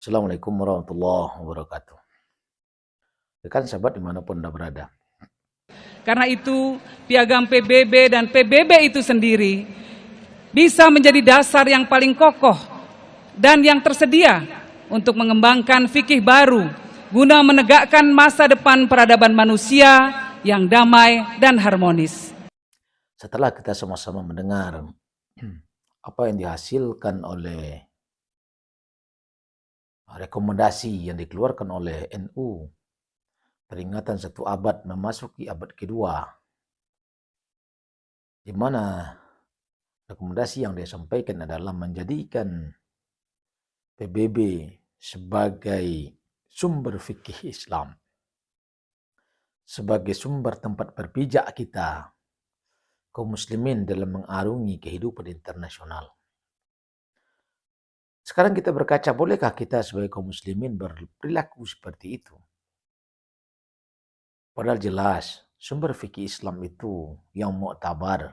Assalamualaikum warahmatullahi wabarakatuh. Rekan sahabat dimanapun Anda berada. Karena itu, piagam PBB dan PBB itu sendiri bisa menjadi dasar yang paling kokoh dan yang tersedia untuk mengembangkan fikih baru guna menegakkan masa depan peradaban manusia yang damai dan harmonis. Setelah kita sama-sama mendengar apa yang dihasilkan oleh rekomendasi yang dikeluarkan oleh NU, peringatan 1 abad memasuki abad kedua, di mana rekomendasi yang disampaikan adalah menjadikan PBB sebagai sumber fikih Islam, sebagai sumber tempat berpijak kita kaum muslimin dalam mengarungi kehidupan internasional. Sekarang kita berkaca, bolehkah kita sebagai kaum muslimin berperilaku seperti itu? Padahal jelas sumber fikih Islam itu yang muktabar,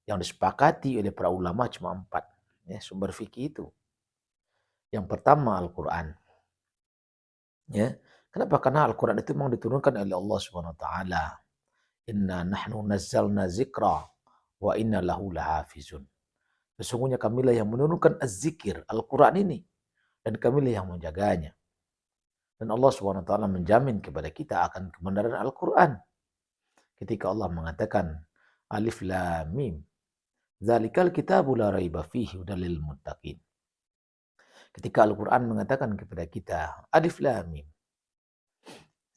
yang disepakati oleh para ulama cuma 4 ya, sumber fikih itu. Yang pertama Al-Quran. Ya. Kenapa? Karena Al-Quran itu memang diturunkan oleh Allah Subhanahu wa taala. Inna nahnu nazzalna zikra wa inna lahu lahafizun. Sesungguhnya kamilah yang menurunkan az-zikir, Al-Quran ini, dan kamilah yang menjaganya. Dan Allah Subhanahu wa taala menjamin kepada kita akan kebenaran Al-Quran. Ketika Allah mengatakan Alif Lam Mim, dzalikal kitabu la raiba fihi hudal lil muttaqin. Ketika Al-Quran mengatakan kepada kita Alif Lam Mim,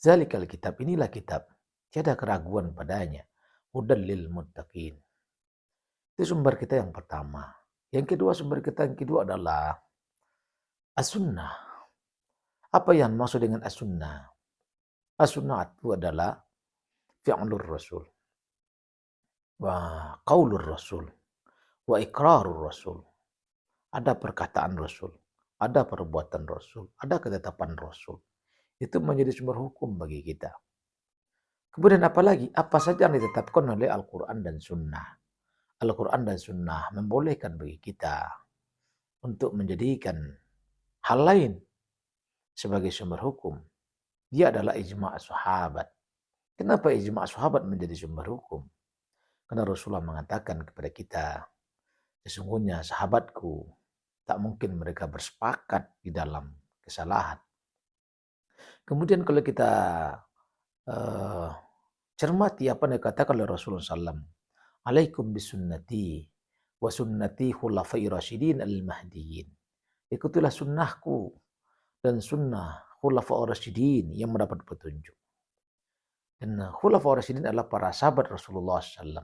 dzalikal kitab, inilah kitab, tiada keraguan padanya, hudal lil muttaqin. Itu sumber kita yang pertama. Yang kedua, sumber kita yang kedua adalah as-sunnah. Apa yang maksud dengan as-sunnah? As-sunnah itu adalah fi'lur rasul, wa qaulur rasul, wa iqrarur rasul. Ada perkataan rasul, ada perbuatan rasul, ada ketetapan rasul. Itu menjadi sumber hukum bagi kita. Kemudian apalagi? Apa saja yang ditetapkan oleh Al-Quran dan Sunnah. Al-Quran dan Sunnah membolehkan bagi kita untuk menjadikan hal lain sebagai sumber hukum. Dia adalah ijma' sahabat. Kenapa ijma' sahabat menjadi sumber hukum? Karena Rasulullah mengatakan kepada kita, sesungguhnya sahabatku tak mungkin mereka bersepakat di dalam kesalahan. Kemudian kalau kita cermati apa yang dikatakan oleh Rasulullah SAW, alaikum bisunnati wa sunnati khulafai rasyidin al-mahdiyin. Ikutilah sunnahku dan sunnah khulafai rasyidin yang mendapat petunjuk. Dan khulafai rasyidin adalah para sahabat Rasulullah SAW.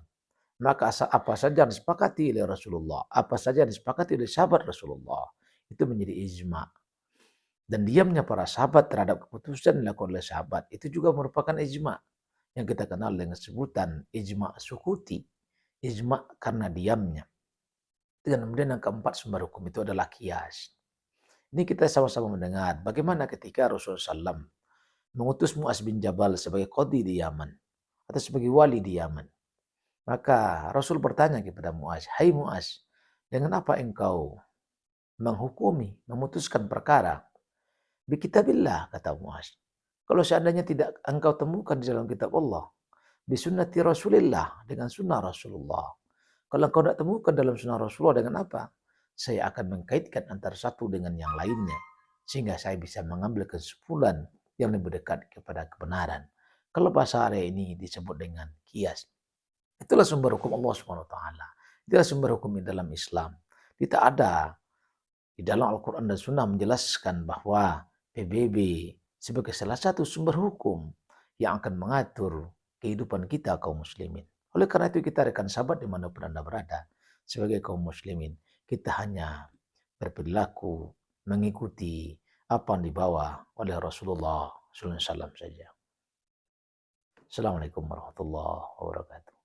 Maka apa saja yang disepakati oleh Rasulullah, apa saja yang disepakati oleh sahabat Rasulullah, itu menjadi ijma'. Dan diamnya para sahabat terhadap keputusan yang dilakukan oleh sahabat, itu juga merupakan ijma' yang kita kenal dengan sebutan ijma' sukuti. Ijma' karena diamnya. Dan kemudian yang keempat sumber hukum itu adalah qiyas. Ini kita sama-sama mendengar bagaimana ketika Rasulullah SAW mengutus Mu'az bin Jabal sebagai qadhi di Yaman, atau sebagai wali di Yaman. Maka Rasul bertanya kepada Mu'az, hai Mu'az, dengan apa engkau menghukumi, memutuskan perkara? Bi kitabillah, kata Mu'az. Kalau seandainya tidak engkau temukan di dalam kitab Allah, bi sunnati Rasulillah, dengan sunnah Rasulullah. Kalau engkau tidak temukan dalam sunnah Rasulullah, dengan apa? Saya akan mengkaitkan antara satu dengan yang lainnya, sehingga saya bisa mengambil kesimpulan yang lebih dekat kepada kebenaran. Kalau bahasa hari ini disebut dengan qiyas. Itulah sumber hukum Allah Subhanahu wa taala. Itulah sumber hukum di dalam Islam. Tidak ada di dalam Al-Quran dan Sunnah menjelaskan bahwa PBB sebagai salah satu sumber hukum yang akan mengatur kehidupan kita kaum muslimin. Oleh karena itu kita rekan sahabat dimanapun Anda berada, sebagai kaum muslimin, kita hanya berperilaku mengikuti apa yang dibawa oleh Rasulullah SAW saja. Assalamualaikum warahmatullahi wabarakatuh.